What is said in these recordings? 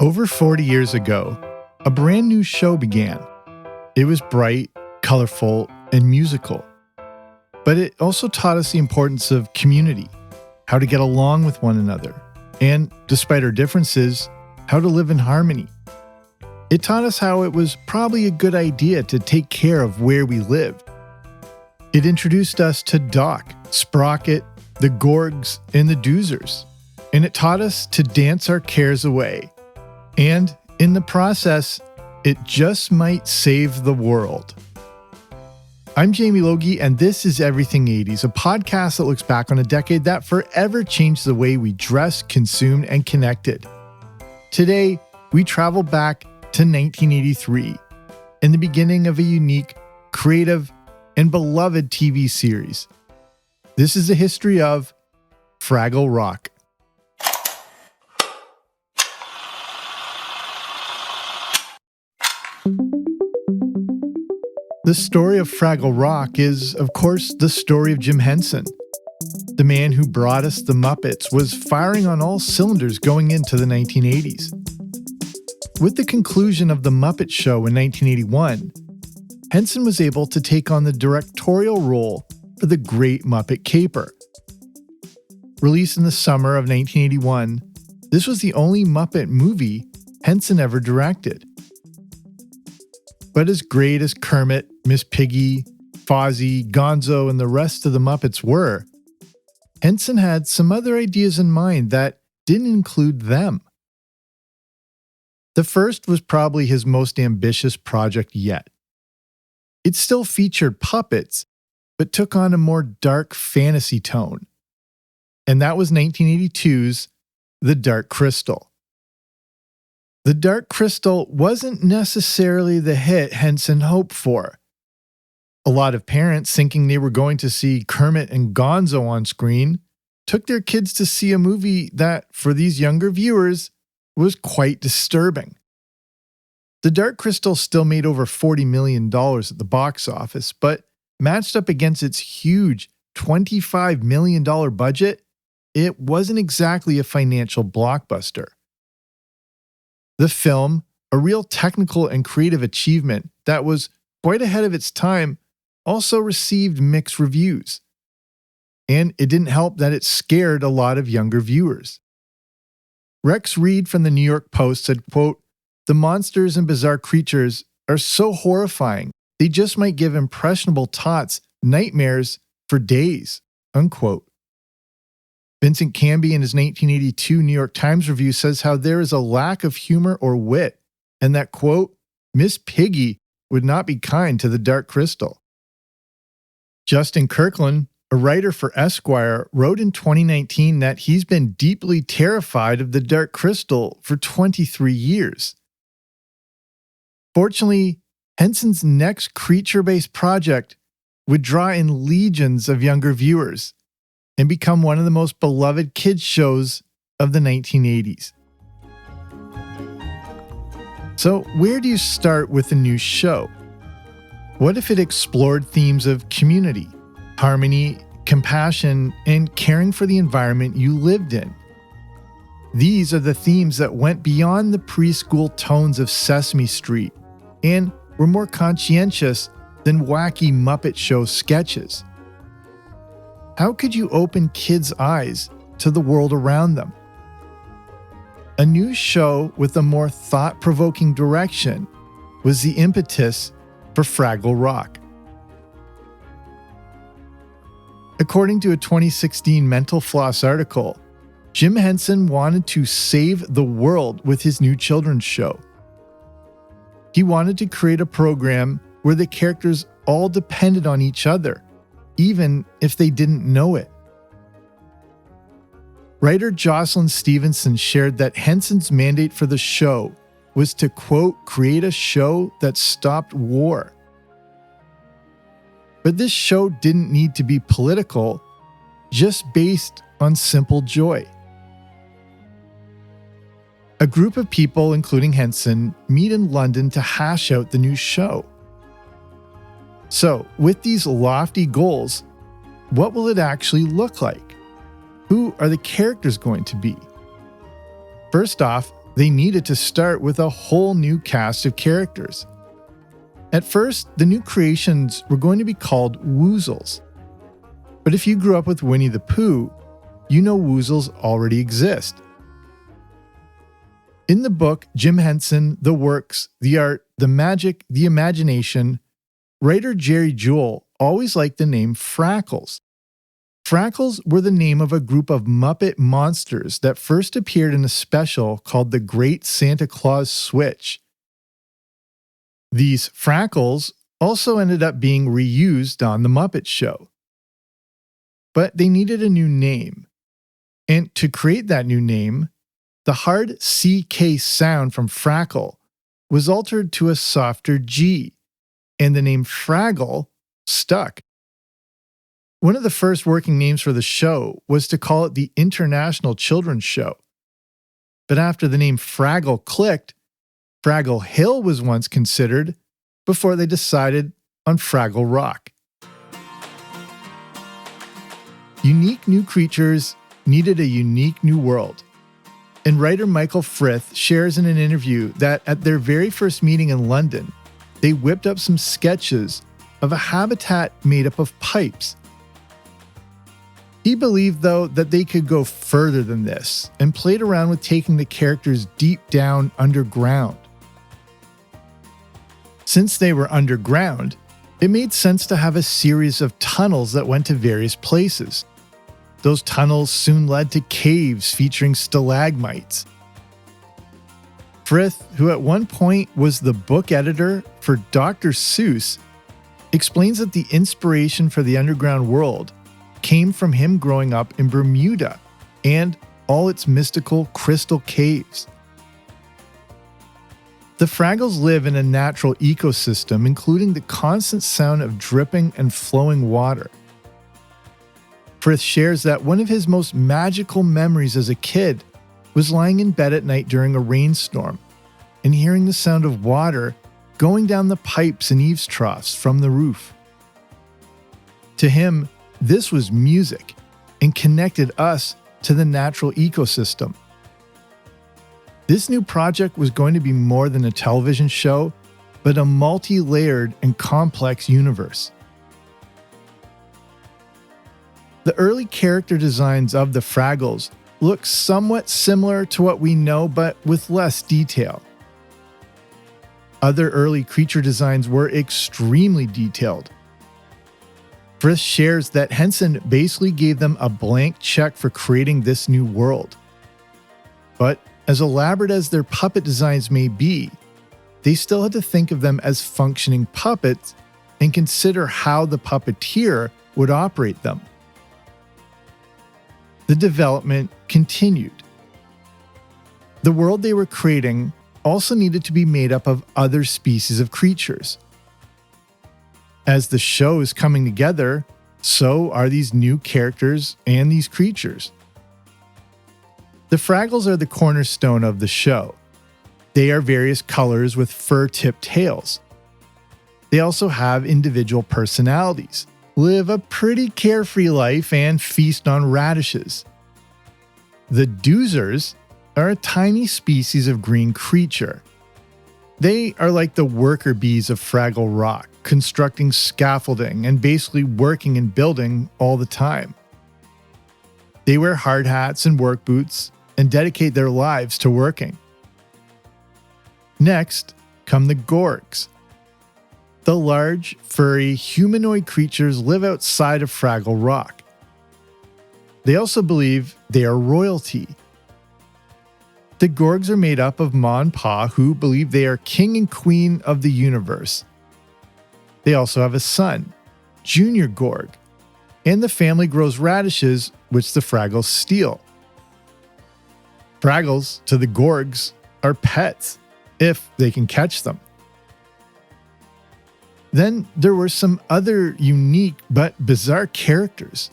Over 40 years ago, a brand new show began. It was bright, colorful, and musical. But it also taught us the importance of community, how to get along with one another, and, despite our differences, how to live in harmony. It taught us how it was probably a good idea to take care of where we lived. It introduced us to Doc, Sprocket, the Gorgs, and the Doozers. And it taught us to dance our cares away. And, in the process, it just might save the world. I'm Jamie Logie, and this is Everything 80s, a podcast that looks back on a decade that forever changed the way we dressed, consumed, and connected. Today, we travel back to 1983, and the beginning of a unique, creative, and beloved TV series. This is the history of Fraggle Rock. The story of Fraggle Rock is, of course, the story of Jim Henson. The man who brought us the Muppets was firing on all cylinders going into the 1980s. With the conclusion of The Muppet Show in 1981, Henson was able to take on the directorial role for The Great Muppet Caper. Released in the summer of 1981, this was the only Muppet movie Henson ever directed. But as great as Kermit, Miss Piggy, Fozzie, Gonzo, and the rest of the Muppets were, Henson had some other ideas in mind that didn't include them. The first was probably his most ambitious project yet. It still featured puppets, but took on a more dark fantasy tone. And that was 1982's The Dark Crystal. The Dark Crystal wasn't necessarily the hit Henson hoped for. A lot of parents, thinking they were going to see Kermit and Gonzo on screen, took their kids to see a movie that, for these younger viewers, was quite disturbing. The Dark Crystal still made over $40 million at the box office, but matched up against its huge $25 million budget, it wasn't exactly a financial blockbuster. The film, a real technical and creative achievement that was quite ahead of its time, also received mixed reviews. And it didn't help that it scared a lot of younger viewers. Rex Reed from the New York Post said, quote, "The monsters and bizarre creatures are so horrifying, they just might give impressionable tots nightmares for days," unquote. Vincent Canby in his 1982 New York Times review says how there is a lack of humor or wit, and that, quote, "Miss Piggy would not be kind to the Dark Crystal." Justin Kirkland, a writer for Esquire, wrote in 2019 that he's been deeply terrified of the Dark Crystal for 23 years. Fortunately, Henson's next creature-based project would draw in legions of younger viewers and become one of the most beloved kids' shows of the 1980s. So, where do you start with a new show? What if it explored themes of community, harmony, compassion, and caring for the environment you lived in? These are the themes that went beyond the preschool tones of Sesame Street and were more conscientious than wacky Muppet Show sketches. How could you open kids' eyes to the world around them? A new show with a more thought-provoking direction was the impetus for Fraggle Rock. According to a 2016 Mental Floss article, Jim Henson wanted to save the world with his new children's show. He wanted to create a program where the characters all depended on each other, even if they didn't know it. Writer Jocelyn Stevenson shared that Henson's mandate for the show was to, quote, "create a show that stopped war." But this show didn't need to be political, just based on simple joy. A group of people, including Henson, meet in London to hash out the new show. So, with these lofty goals, what will it actually look like? Who are the characters going to be? First off, they needed to start with a whole new cast of characters. At first, the new creations were going to be called Woozles. But if you grew up with Winnie the Pooh, you know Woozles already exist. In the book, Jim Henson, The Works, The Art, The Magic, The Imagination, writer Jerry Jewell always liked the name Frackles. Frackles were the name of a group of Muppet monsters that first appeared in a special called The Great Santa Claus Switch. These Frackles also ended up being reused on The Muppet Show. But they needed a new name. And to create that new name, the hard CK sound from Frackle was altered to a softer G, and the name Fraggle stuck. One of the first working names for the show was to call it the International Children's Show. But after the name Fraggle clicked, Fraggle Hill was once considered before they decided on Fraggle Rock. Unique new creatures needed a unique new world. And writer Michael Frith shares in an interview that at their very first meeting in London, they whipped up some sketches of a habitat made up of pipes. He believed, though, that they could go further than this and played around with taking the characters deep down underground. Since they were underground, it made sense to have a series of tunnels that went to various places. Those tunnels soon led to caves featuring stalagmites. Frith, who at one point was the book editor for Dr. Seuss, explains that the inspiration for the underground world came from him growing up in Bermuda and all its mystical crystal caves. The Fraggles live in a natural ecosystem, including the constant sound of dripping and flowing water. Frith shares that one of his most magical memories as a kid was lying in bed at night during a rainstorm and hearing the sound of water going down the pipes and eaves troughs from the roof. To him, this was music and connected us to the natural ecosystem. This new project was going to be more than a television show, but a multi-layered and complex universe. The early character designs of the Fraggles look somewhat similar to what we know, but with less detail. Other early creature designs were extremely detailed. Frith shares that Henson basically gave them a blank check for creating this new world. But as elaborate as their puppet designs may be, they still had to think of them as functioning puppets and consider how the puppeteer would operate them. The development continued. The world they were creating also needed to be made up of other species of creatures. As the show is coming together, so are these new characters and these creatures. The Fraggles are the cornerstone of the show. They are various colors with fur-tipped tails. They also have individual personalities, live a pretty carefree life, and feast on radishes. The Doozers are a tiny species of green creature. They are like the worker bees of Fraggle Rock, constructing scaffolding and basically working and building all the time. They wear hard hats and work boots and dedicate their lives to working. Next come the Gorgs. The large, furry, humanoid creatures live outside of Fraggle Rock. They also believe they are royalty. The Gorgs are made up of Ma and Pa, who believe they are king and queen of the universe. They also have a son, Junior Gorg, and the family grows radishes, which the Fraggles steal. Fraggles, to the Gorgs, are pets, if they can catch them. Then there were some other unique but bizarre characters.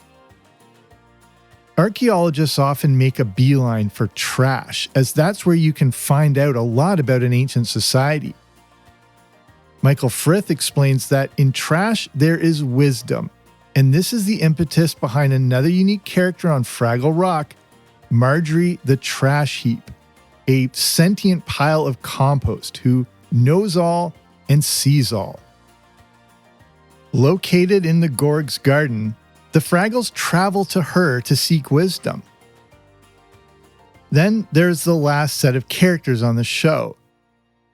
Archaeologists often make a beeline for trash, as that's where you can find out a lot about an ancient society. Michael Frith explains that in trash there is wisdom, and this is the impetus behind another unique character on Fraggle Rock, Marjorie the Trash Heap. a sentient pile of compost who knows all and sees all. Located in the Gorg's garden, the Fraggles travel to her to seek wisdom. Then there's the last set of characters on the show.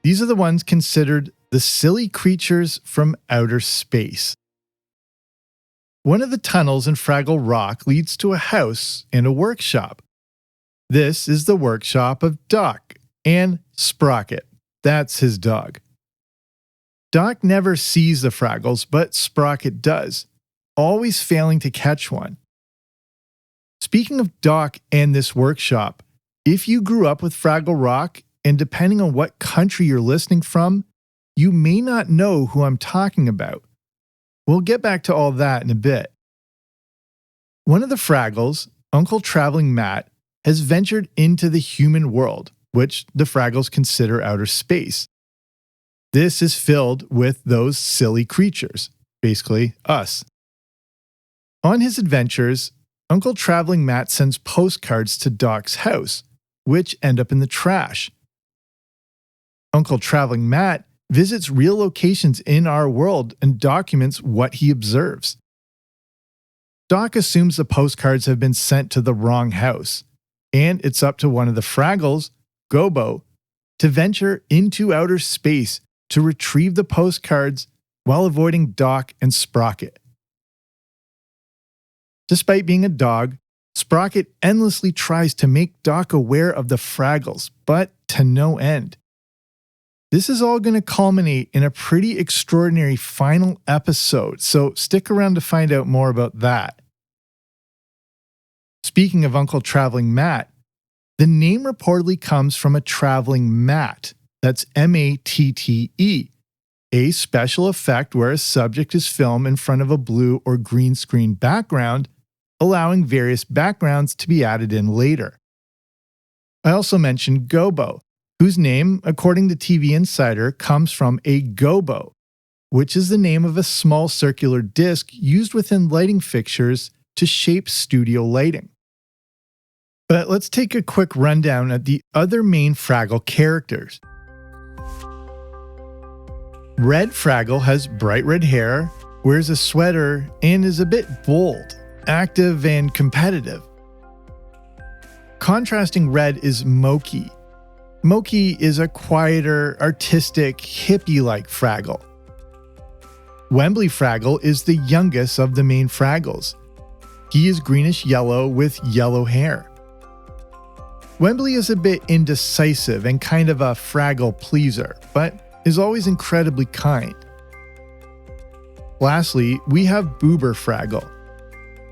These are the ones considered the silly creatures from outer space. One of the tunnels in Fraggle Rock leads to a house and a workshop. This is the workshop of Doc and Sprocket. That's his dog. Doc never sees the Fraggles, but Sprocket does, always failing to catch one. Speaking of Doc and this workshop, if you grew up with Fraggle Rock, and depending on what country you're listening from, you may not know who I'm talking about. We'll get back to all that in a bit. One of the Fraggles, Uncle Traveling Matt, has ventured into the human world, which the Fraggles consider outer space. This is filled with those silly creatures, basically us. On his adventures, Uncle Traveling Matt sends postcards to Doc's house, which end up in the trash. Uncle Traveling Matt visits real locations in our world and documents what he observes. Doc assumes the postcards have been sent to the wrong house, and it's up to one of the Fraggles, Gobo, to venture into outer space to retrieve the postcards while avoiding Doc and Sprocket. Despite being a dog, Sprocket endlessly tries to make Doc aware of the Fraggles, but to no end. This is all going to culminate in a pretty extraordinary final episode, so stick around to find out more about that. Speaking of Uncle Traveling Matt, the name reportedly comes from a traveling mat, that's M-A-T-T-E, a special effect where a subject is filmed in front of a blue or green screen background, allowing various backgrounds to be added in later. I also mentioned Gobo, whose name, according to TV Insider, comes from a gobo, which is the name of a small circular disc used within lighting fixtures to shape studio lighting. But let's take a quick rundown at the other main Fraggle characters. Red Fraggle has bright red hair, wears a sweater, and is a bit bold, active, and competitive. Contrasting Red is Moki. Moki is a quieter, artistic, hippie-like Fraggle. Wembley Fraggle is the youngest of the main Fraggles. He is greenish-yellow with yellow hair. Wembley is a bit indecisive and kind of a Fraggle pleaser, but is always incredibly kind. Lastly, we have Boober Fraggle.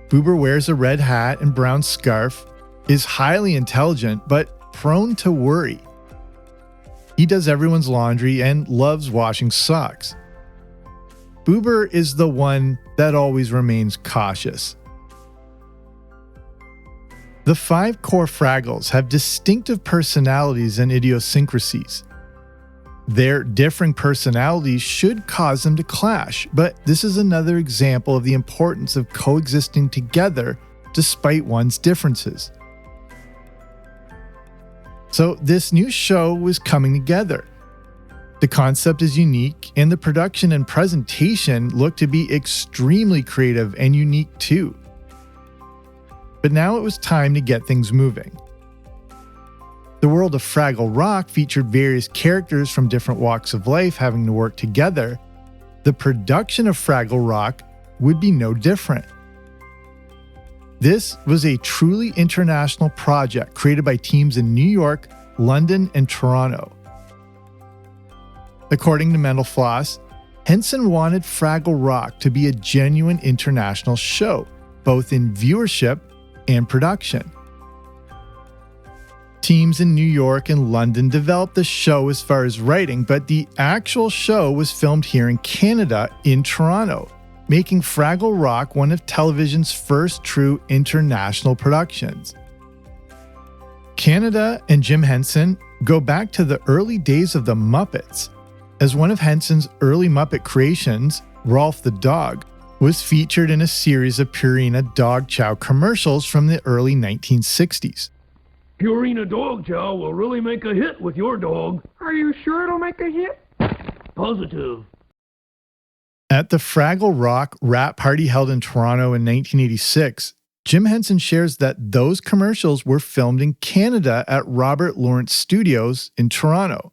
Boober wears a red hat and brown scarf, is highly intelligent but prone to worry. He does everyone's laundry and loves washing socks. Boober is the one that always remains cautious. The 5 core Fraggles have distinctive personalities and idiosyncrasies. Their differing personalities should cause them to clash, but this is another example of the importance of coexisting together despite one's differences. So this new show was coming together. The concept is unique, and the production and presentation look to be extremely creative and unique too. But now it was time to get things moving. The world of Fraggle Rock featured various characters from different walks of life having to work together. The production of Fraggle Rock would be no different. This was a truly international project created by teams in New York, London, and Toronto. According to Mental Floss, Henson wanted Fraggle Rock to be a genuine international show, both in viewership and production. Teams in New York and London developed the show as far as writing, but the actual show was filmed here in Canada in Toronto, making Fraggle Rock one of television's first true international productions. Canada and Jim Henson go back to the early days of the Muppets, as one of Henson's early Muppet creations, Rolf the Dog, was featured in a series of Purina dog chow commercials from the early 1960s. Purina dog chow will really make a hit with your dog. Are you sure it'll make a hit? Positive. At the Fraggle Rock rap party held in Toronto in 1986, Jim Henson shares that those commercials were filmed in Canada at Robert Lawrence Studios in Toronto.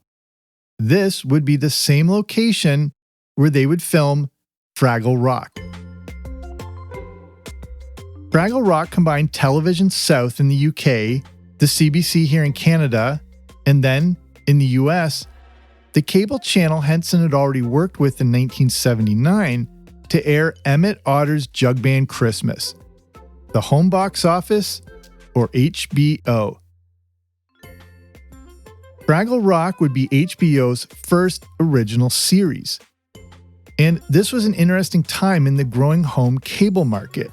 This would be the same location where they would film Fraggle Rock. Fraggle Rock combined Television South in the UK, the CBC here in Canada, and then, in the US, the cable channel Henson had already worked with in 1979 to air Emmett Otter's Jug Band Christmas, the home box office, or HBO. Fraggle Rock would be HBO's first original series. And this was an interesting time in the growing home cable market.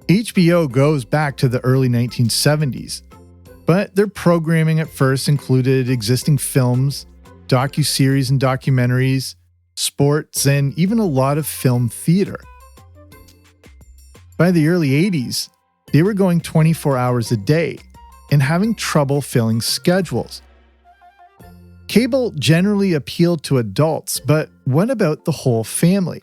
HBO goes back to the early 1970s, but their programming at first included existing films, docuseries and documentaries, sports, and even a lot of film theater. By the early 80s, they were going 24 hours a day and having trouble filling schedules. Cable generally appealed to adults, but what about the whole family?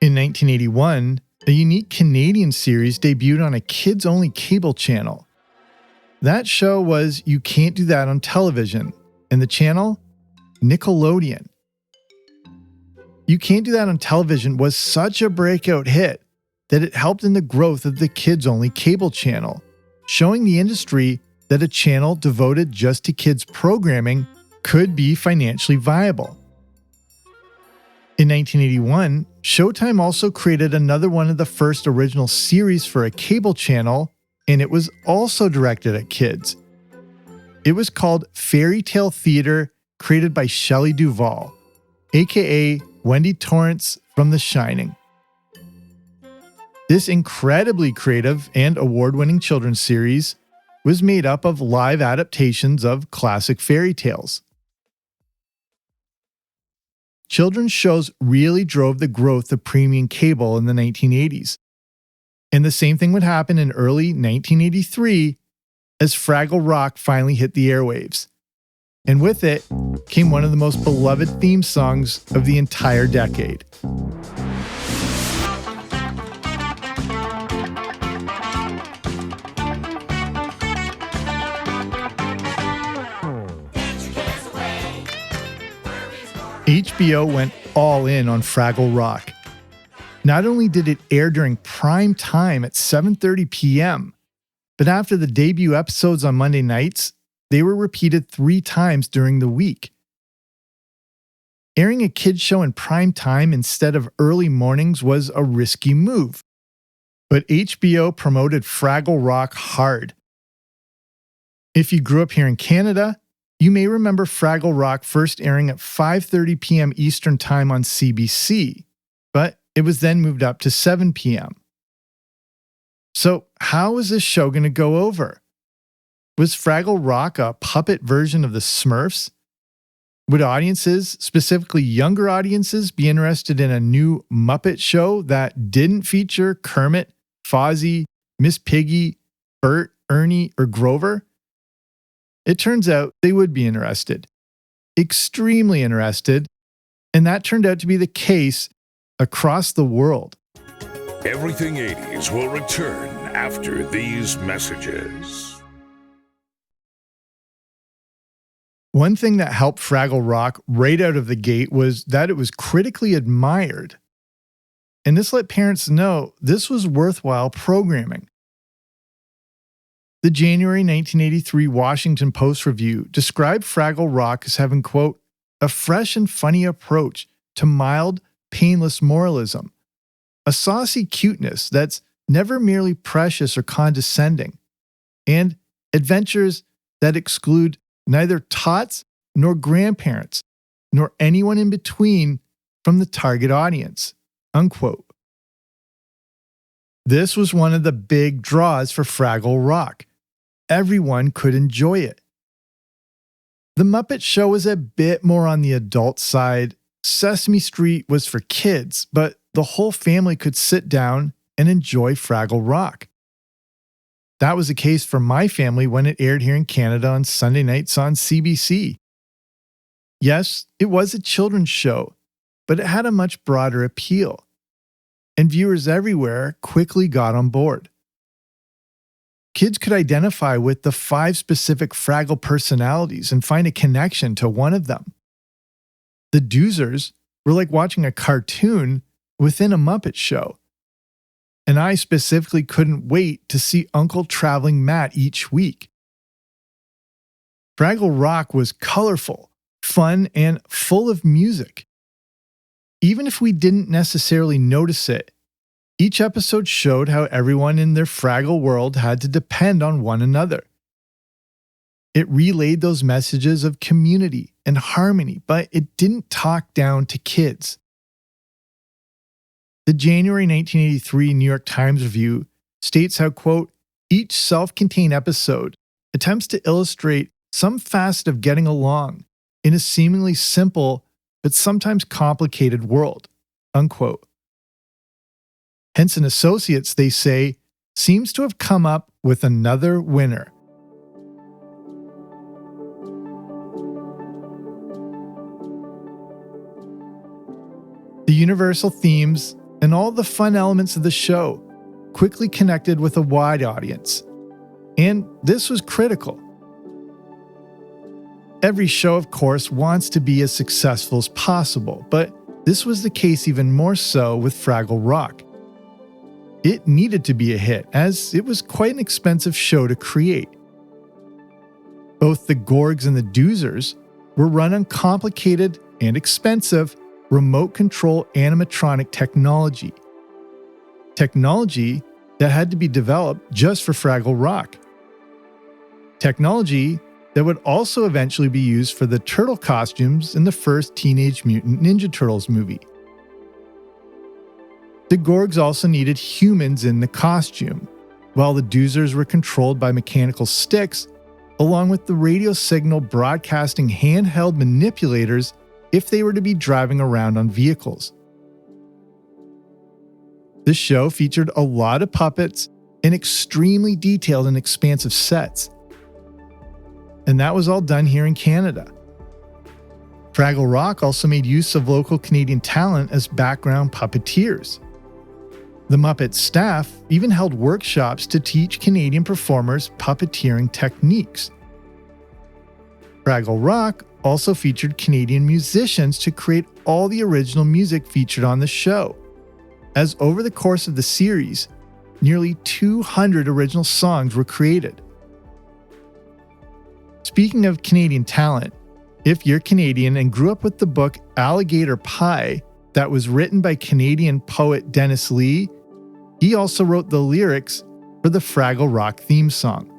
In 1981, a unique Canadian series debuted on a kids-only cable channel. That show was You Can't Do That on Television, and the channel? Nickelodeon. You Can't Do That on Television was such a breakout hit that it helped in the growth of the kids-only cable channel, showing the industry that a channel devoted just to kids programming could be financially viable. In 1981, Showtime also created another one of the first original series for a cable channel, and it was also directed at kids. It was called Fairy Tale Theater, created by Shelley Duvall, aka Wendy Torrance from The Shining. This incredibly creative and award-winning children's series was made up of live adaptations of classic fairy tales. Children's shows really drove the growth of premium cable in the 1980s. And the same thing would happen in early 1983 as Fraggle Rock finally hit the airwaves. And with it came one of the most beloved theme songs of the entire decade. HBO went all in on Fraggle Rock. Not only did it air during prime time at 7:30 p.m., but after the debut episodes on Monday nights, they were repeated 3 times during the week. Airing a kids' show in prime time instead of early mornings was a risky move, but HBO promoted Fraggle Rock hard. If you grew up here in Canada, you may remember Fraggle Rock first airing at 5:30 p.m. Eastern Time on CBC, but it was then moved up to 7 p.m. So how is this show going to go over? Was Fraggle Rock a puppet version of the Smurfs? Would audiences, specifically younger audiences, be interested in a new Muppet show that didn't feature Kermit, Fozzie, Miss Piggy, Bert, Ernie, or Grover? It turns out they would be interested. Extremely interested. And that turned out to be the case across the world. Everything 80s will return after these messages. One thing that helped Fraggle Rock right out of the gate was that it was critically admired. And this let parents know this was worthwhile programming. The January 1983 Washington Post review described Fraggle Rock as having, quote, a fresh and funny approach to mild, painless moralism, a saucy cuteness that's never merely precious or condescending, and adventures that exclude neither tots nor grandparents, nor anyone in between from the target audience, unquote. This was one of the big draws for Fraggle Rock. Everyone could enjoy it. The Muppet Show was a bit more on the adult side. Sesame Street was for kids, but the whole family could sit down and enjoy Fraggle Rock. That was the case for my family when it aired here in Canada on Sunday nights on CBC. Yes, it was a children's show, but it had a much broader appeal, and viewers everywhere quickly got on board. Kids could identify with the 5 specific Fraggle personalities and find a connection to one of them. The Doozers were like watching a cartoon within a Muppet show. And I specifically couldn't wait to see Uncle Traveling Matt each week. Fraggle Rock was colorful, fun, and full of music. Even if we didn't necessarily notice it, each episode showed how everyone in their Fraggle world had to depend on one another. It relayed those messages of community and harmony, but it didn't talk down to kids. The January 1983 New York Times review states how, quote, each self-contained episode attempts to illustrate some facet of getting along in a seemingly simple but sometimes complicated world, unquote. Henson Associates, they say, seems to have come up with another winner. The universal themes and all the fun elements of the show quickly connected with a wide audience. And this was critical. Every show, of course, wants to be as successful as possible, but this was the case even more so with Fraggle Rock. It needed to be a hit, as it was quite an expensive show to create. Both the Gorgs and the Doozers were run on complicated and expensive remote control animatronic technology. Technology that had to be developed just for Fraggle Rock. Technology that would also eventually be used for the turtle costumes in the first Teenage Mutant Ninja Turtles movie. The Gorgs also needed humans in the costume, while the Doozers were controlled by mechanical sticks, along with the radio signal broadcasting handheld manipulators if they were to be driving around on vehicles. The show featured a lot of puppets and extremely detailed and expansive sets. And that was all done here in Canada. Fraggle Rock also made use of local Canadian talent as background puppeteers. The Muppet staff even held workshops to teach Canadian performers puppeteering techniques. Fraggle Rock also featured Canadian musicians to create all the original music featured on the show, as over the course of the series, nearly 200 original songs were created. Speaking of Canadian talent, if you're Canadian and grew up with the book Alligator Pie that was written by Canadian poet Dennis Lee, he also wrote the lyrics for the Fraggle Rock theme song.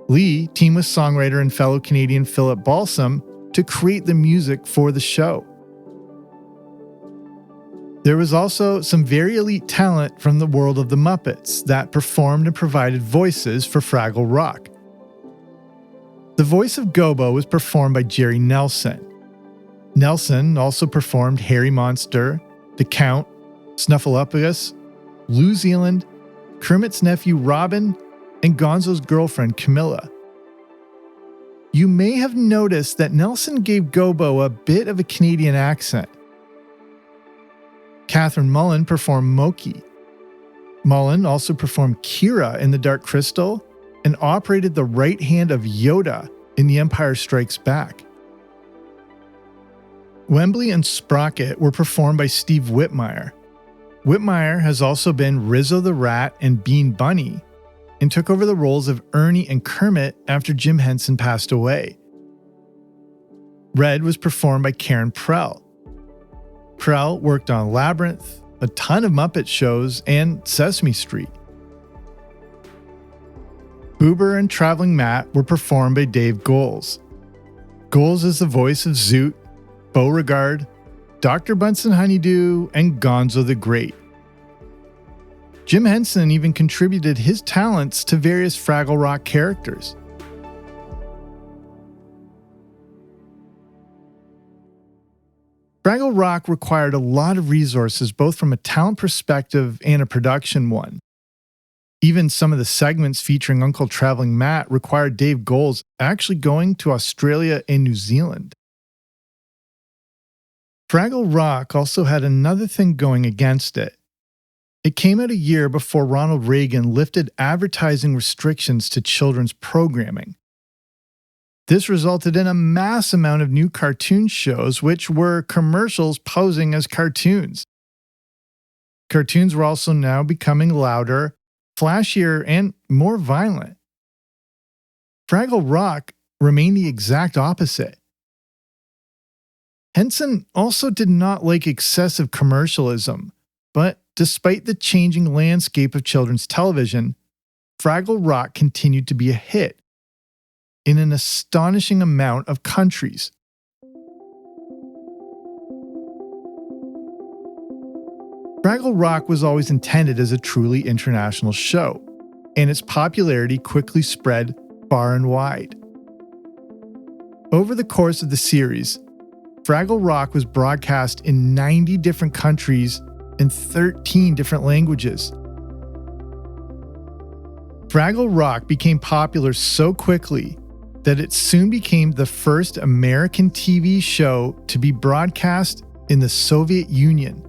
Lee teamed with songwriter and fellow Canadian Philip Balsam to create the music for the show. There was also some very elite talent from the world of the Muppets that performed and provided voices for Fraggle Rock. The voice of Gobo was performed by Jerry Nelson. Nelson also performed Harry Monster, the Count, Snuffleupagus, Lou Zealand, Kermit's nephew Robin, and Gonzo's girlfriend Camilla. You may have noticed that Nelson gave Gobo a bit of a Canadian accent. Catherine Mullen performed Moki. Mullen also performed Kira in The Dark Crystal and operated the right hand of Yoda in The Empire Strikes Back. Wembley and Sprocket were performed by Steve Whitmire. Whitmire has also been Rizzo the Rat and Bean Bunny, and took over the roles of Ernie and Kermit after Jim Henson passed away. Red was performed by Karen Prell. Prell worked on Labyrinth, a ton of Muppet shows, and Sesame Street. Boober and Traveling Matt were performed by Dave Goelz. Goelz is the voice of Zoot, Beauregard, Dr. Bunsen Honeydew, and Gonzo the Great. Jim Henson even contributed his talents to various Fraggle Rock characters. Fraggle Rock required a lot of resources both from a talent perspective and a production one. Even some of the segments featuring Uncle Traveling Matt required Dave Goelz actually going to Australia and New Zealand. Fraggle Rock also had another thing going against it. It came out a year before Ronald Reagan lifted advertising restrictions to children's programming. This resulted in a mass amount of new cartoon shows, which were commercials posing as cartoons. Cartoons were also now becoming louder, flashier, and more violent. Fraggle Rock remained the exact opposite. Henson also did not like excessive commercialism, but despite the changing landscape of children's television, Fraggle Rock continued to be a hit in an astonishing amount of countries. Fraggle Rock was always intended as a truly international show, and its popularity quickly spread far and wide. Over the course of the series, Fraggle Rock was broadcast in 90 different countries and 13 different languages. Fraggle Rock became popular so quickly that it soon became the first American TV show to be broadcast in the Soviet Union.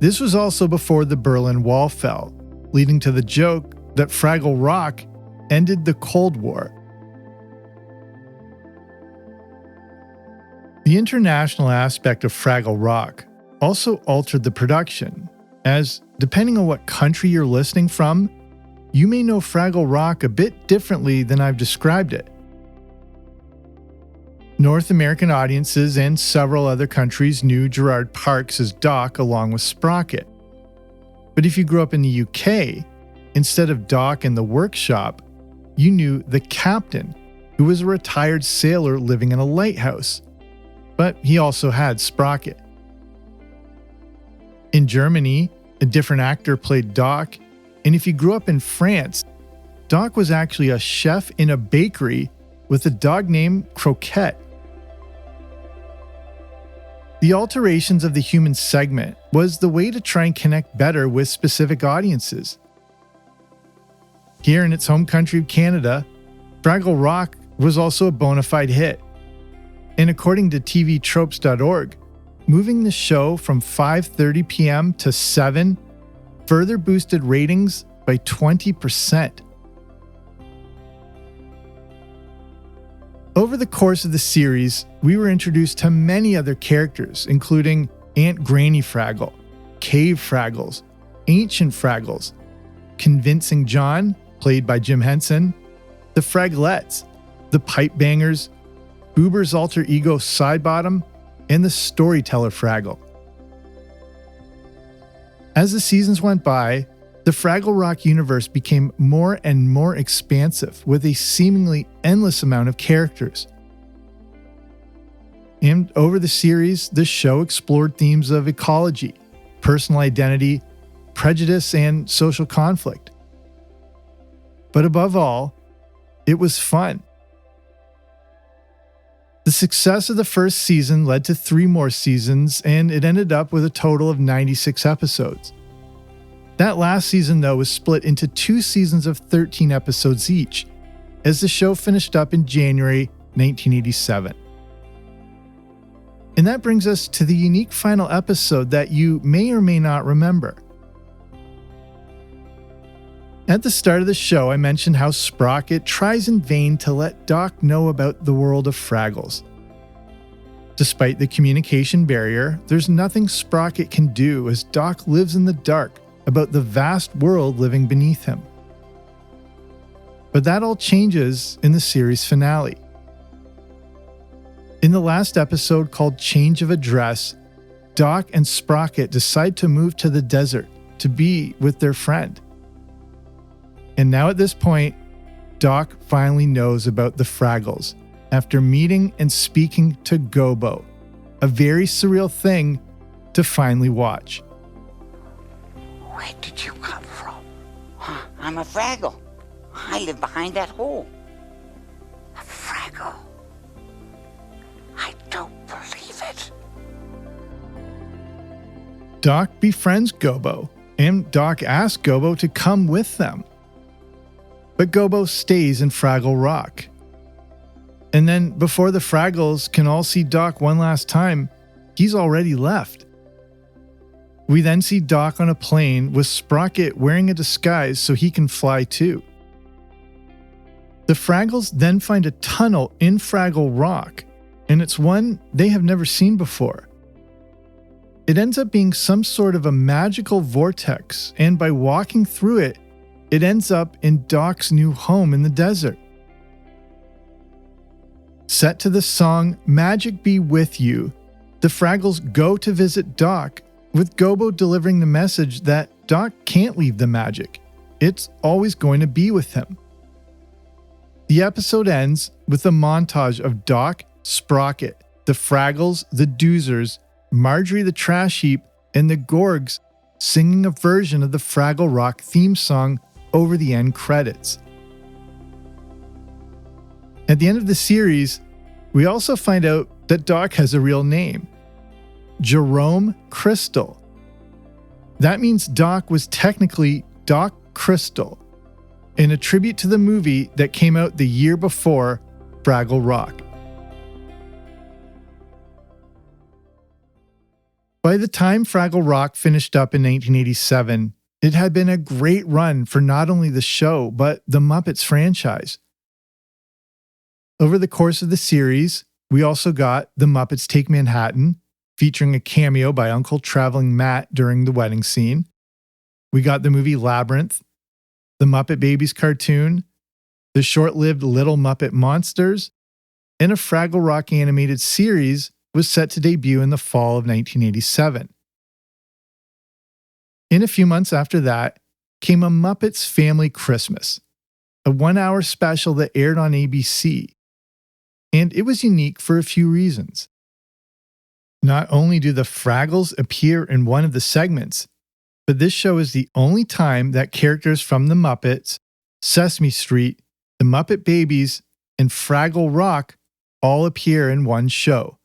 This was also before the Berlin Wall fell, leading to the joke that Fraggle Rock ended the Cold War. The international aspect of Fraggle Rock also altered the production, as depending on what country you're listening from, you may know Fraggle Rock a bit differently than I've described it. North American audiences and several other countries knew Gerard Parks as Doc along with Sprocket. But if you grew up in the UK, instead of Doc in the workshop, you knew the Captain, who was a retired sailor living in a lighthouse. But he also had Sprocket. In Germany, a different actor played Doc, and if you grew up in France, Doc was actually a chef in a bakery with a dog named Croquette. The alterations of the human segment was the way to try and connect better with specific audiences. Here in its home country of Canada, Fraggle Rock was also a bona fide hit. And according to tvtropes.org, moving the show from 5:30 p.m. to 7 further boosted ratings by 20%. Over the course of the series, we were introduced to many other characters, including Aunt Granny Fraggle, Cave Fraggles, Ancient Fraggles, Convincing John, played by Jim Henson, the Fragglettes, the Pipe Bangers, Boober's alter ego Sidebottom, and the Storyteller Fraggle. As the seasons went by, the Fraggle Rock universe became more and more expansive with a seemingly endless amount of characters. And over the series, the show explored themes of ecology, personal identity, prejudice, and social conflict. But above all, it was fun. The success of the first season led to 3 more seasons, and it ended up with a total of 96 episodes. That last season, though, was split into 2 seasons of 13 episodes each, as the show finished up in January 1987. And that brings us to the unique final episode that you may or may not remember. At the start of the show, I mentioned how Sprocket tries in vain to let Doc know about the world of Fraggles. Despite the communication barrier, there's nothing Sprocket can do as Doc lives in the dark about the vast world living beneath him. But that all changes in the series finale. In the last episode called Change of Address, Doc and Sprocket decide to move to the desert to be with their friend. And now at this point, Doc finally knows about the Fraggles after meeting and speaking to Gobo, a very surreal thing to finally watch. Where did you come from? I'm a Fraggle. I live behind that hole. A Fraggle. I don't believe it. Doc befriends Gobo, and Doc asks Gobo to come with them. But Gobo stays in Fraggle Rock. And then, before the Fraggles can all see Doc one last time, he's already left. We then see Doc on a plane with Sprocket wearing a disguise so he can fly too. The Fraggles then find a tunnel in Fraggle Rock, and it's one they have never seen before. It ends up being some sort of a magical vortex, and by walking through it, it ends up in Doc's new home in the desert. Set to the song Magic Be With You, the Fraggles go to visit Doc, with Gobo delivering the message that Doc can't leave the magic. It's always going to be with him. The episode ends with a montage of Doc, Sprocket, the Fraggles, the Doozers, Marjorie the Trash Heap, and the Gorgs singing a version of the Fraggle Rock theme song over the end credits. At the end of the series, we also find out that Doc has a real name, Jerome Crystal. That means Doc was technically Doc Crystal, in a tribute to the movie that came out the year before Fraggle Rock. By the time Fraggle Rock finished up in 1987, it had been a great run for not only the show, but the Muppets franchise. Over the course of the series, we also got The Muppets Take Manhattan, featuring a cameo by Uncle Traveling Matt during the wedding scene. We got the movie Labyrinth, the Muppet Babies cartoon, the short-lived Little Muppet Monsters, and a Fraggle Rock animated series was set to debut in the fall of 1987. In a few months after that came A Muppets Family Christmas, a 1-hour special that aired on ABC. And it was unique for a few reasons. Not only do the Fraggles appear in one of the segments, but this show is the only time that characters from The Muppets, Sesame Street, The Muppet Babies, and Fraggle Rock all appear in one show.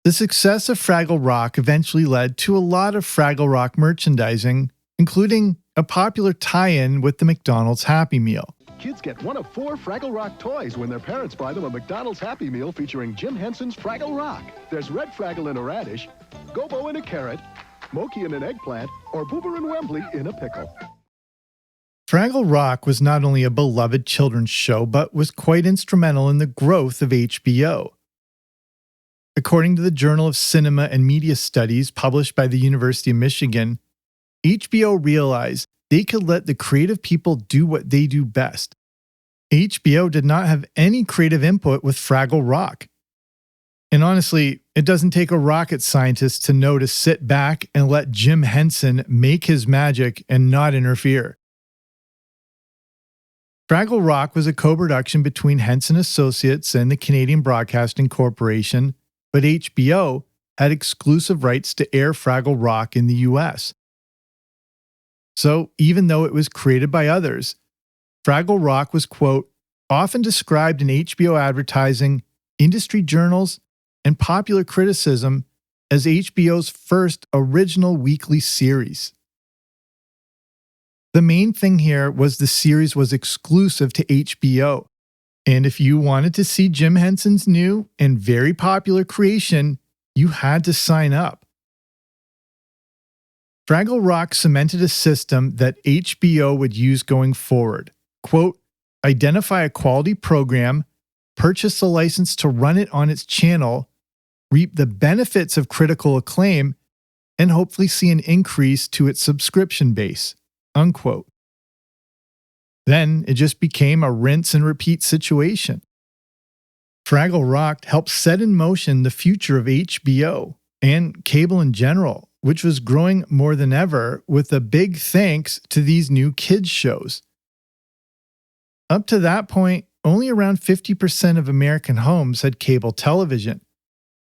The success of Fraggle Rock eventually led to a lot of Fraggle Rock merchandising, including a popular tie-in with the McDonald's Happy Meal. Kids get one of 4 Fraggle Rock toys when their parents buy them a McDonald's Happy Meal featuring Jim Henson's Fraggle Rock. There's Red Fraggle in a radish, Gobo in a carrot, Moki in an eggplant, or Boober and Wembley in a pickle. Fraggle Rock was not only a beloved children's show, but was quite instrumental in the growth of HBO. According to the Journal of Cinema and Media Studies published by the University of Michigan, HBO realized they could let the creative people do what they do best. HBO did not have any creative input with Fraggle Rock. And honestly, it doesn't take a rocket scientist to know to sit back and let Jim Henson make his magic and not interfere. Fraggle Rock was a co-production between Henson Associates and the Canadian Broadcasting Corporation, but HBO had exclusive rights to air Fraggle Rock in the US. So even though it was created by others, Fraggle Rock was, quote, often described in HBO advertising, industry journals, and popular criticism as HBO's first original weekly series. The main thing here was the series was exclusive to HBO, and if you wanted to see Jim Henson's new and very popular creation, you had to sign up. Fraggle Rock cemented a system that HBO would use going forward. Quote, identify a quality program, purchase a license to run it on its channel, reap the benefits of critical acclaim, and hopefully see an increase to its subscription base. Unquote. Then it just became a rinse and repeat situation. Fraggle Rock helped set in motion the future of HBO and cable in general, which was growing more than ever with a big thanks to these new kids shows. Up to that point, only around 50% of American homes had cable television,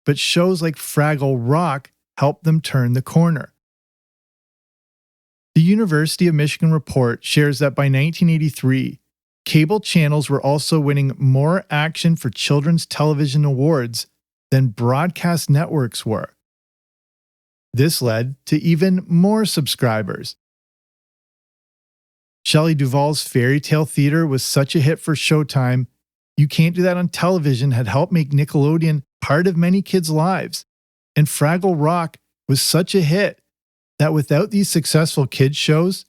but shows like Fraggle Rock helped them turn the corner. The University of Michigan report shares that by 1983, cable channels were also winning more action for children's television awards than broadcast networks were. This led to even more subscribers. Shelley Duvall's fairy tale theater was such a hit for Showtime. You Can't Do That on Television had helped make Nickelodeon part of many kids' lives. And Fraggle Rock was such a hit that without these successful kids' shows,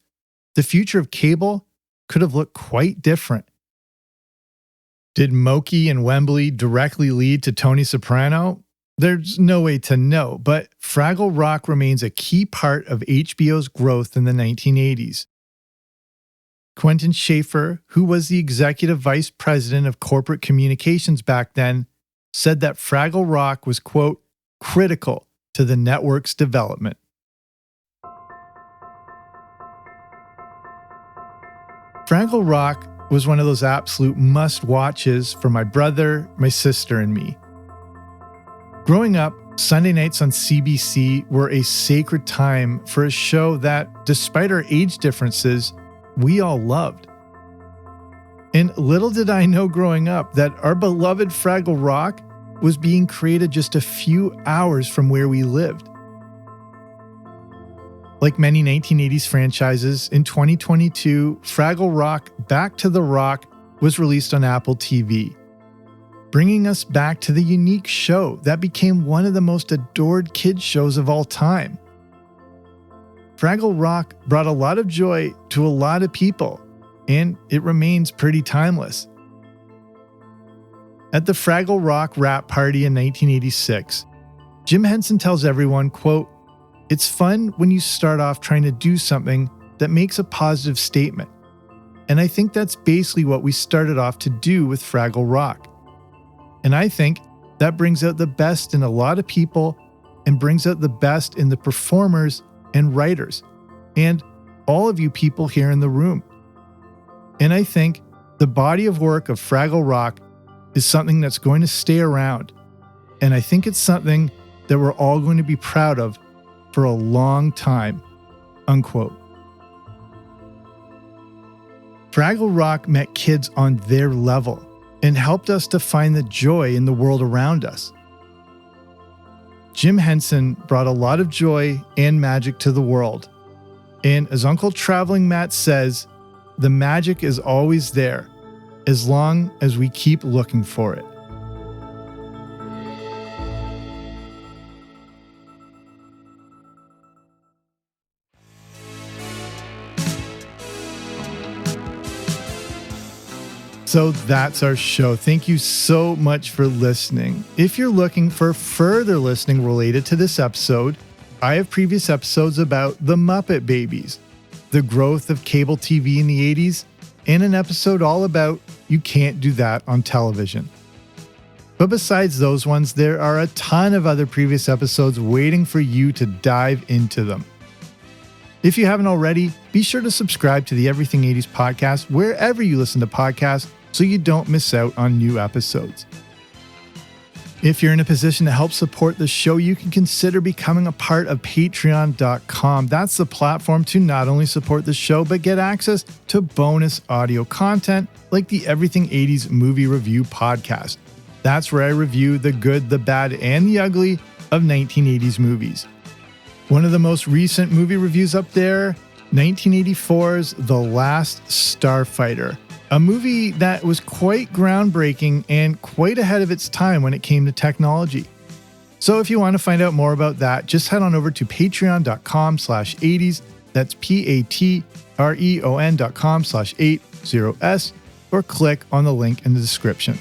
the future of cable could have looked quite different. Did Moki and Wembley directly lead to Tony Soprano? There's no way to know, but Fraggle Rock remains a key part of HBO's growth in the 1980s. Quentin Schaefer, who was the executive vice president of corporate communications back then, said that Fraggle Rock was, quote, critical to the network's development. Fraggle Rock was one of those absolute must-watches for my brother, my sister, and me. Growing up, Sunday nights on CBC were a sacred time for a show that, despite our age differences, we all loved. And little did I know growing up that our beloved Fraggle Rock was being created just a few hours from where we lived. Like many 1980s franchises, in 2022, Fraggle Rock Back to the Rock was released on Apple TV, bringing us back to the unique show that became one of the most adored kids shows of all time. Fraggle Rock brought a lot of joy to a lot of people, and it remains pretty timeless. At the Fraggle Rock wrap party in 1986, Jim Henson tells everyone, quote, "It's fun when you start off trying to do something that makes a positive statement. And I think that's basically what we started off to do with Fraggle Rock. And I think that brings out the best in a lot of people and brings out the best in the performers and writers, and all of you people here in the room. And I think the body of work of Fraggle Rock is something that's going to stay around, and I think it's something that we're all going to be proud of for a long time," unquote. Fraggle Rock met kids on their level and helped us to find the joy in the world around us. Jim Henson brought a lot of joy and magic to the world. And as Uncle Traveling Matt says, the magic is always there, as long as we keep looking for it. So that's our show. Thank you so much for listening. If you're looking for further listening related to this episode, I have previous episodes about the Muppet Babies, the growth of cable TV in the 80s, and an episode all about You Can't Do That on Television. But besides those ones, there are a ton of other previous episodes waiting for you to dive into them. If you haven't already, be sure to subscribe to the Everything 80s podcast wherever you listen to podcasts so you don't miss out on new episodes. If you're in a position to help support the show, you can consider becoming a part of patreon.com. That's the platform to not only support the show, but get access to bonus audio content like the Everything 80s Movie Review podcast. That's where I review the good, the bad, and the ugly of 1980s movies. One of the most recent movie reviews up there, 1984's The Last Starfighter, a movie that was quite groundbreaking and quite ahead of its time when it came to technology. So if you want to find out more about that, just head on over to patreon.com/80s. That's patreon.com/80s, or click on the link in the description.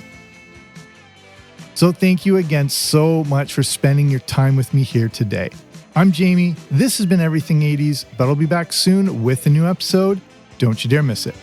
So thank you again so much for spending your time with me here today. I'm Jamie. This has been Everything 80s, but I'll be back soon with a new episode. Don't you dare miss it.